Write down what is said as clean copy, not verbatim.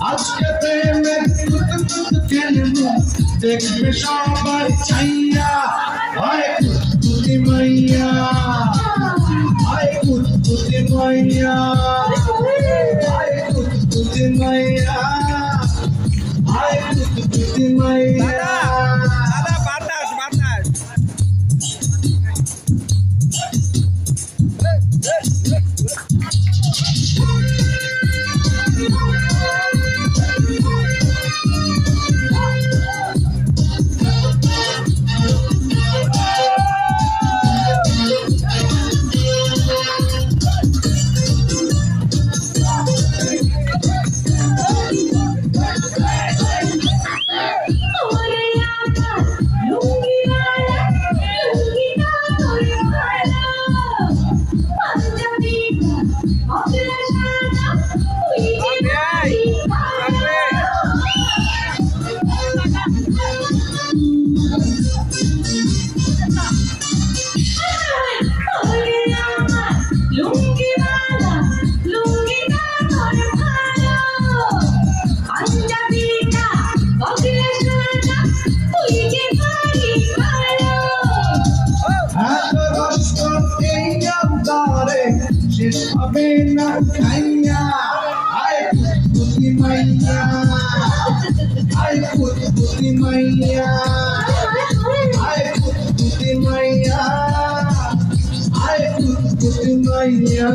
আজকে প্রেমের দেখবে সবাই ছাইয়া হয় কুতকুতি মাইয়া হয় কুতকুতি মাইয়া হয় কুতকুতি মাইয়া হয় কুতকুতি মাইয়া শেষ হবে না খাইয়া আয় কুতকুতি মাইয়া আয় কুতকুতি মাইয়া আয় কুতকুতি মাইয়া আয় কুতকুতি মাইয়া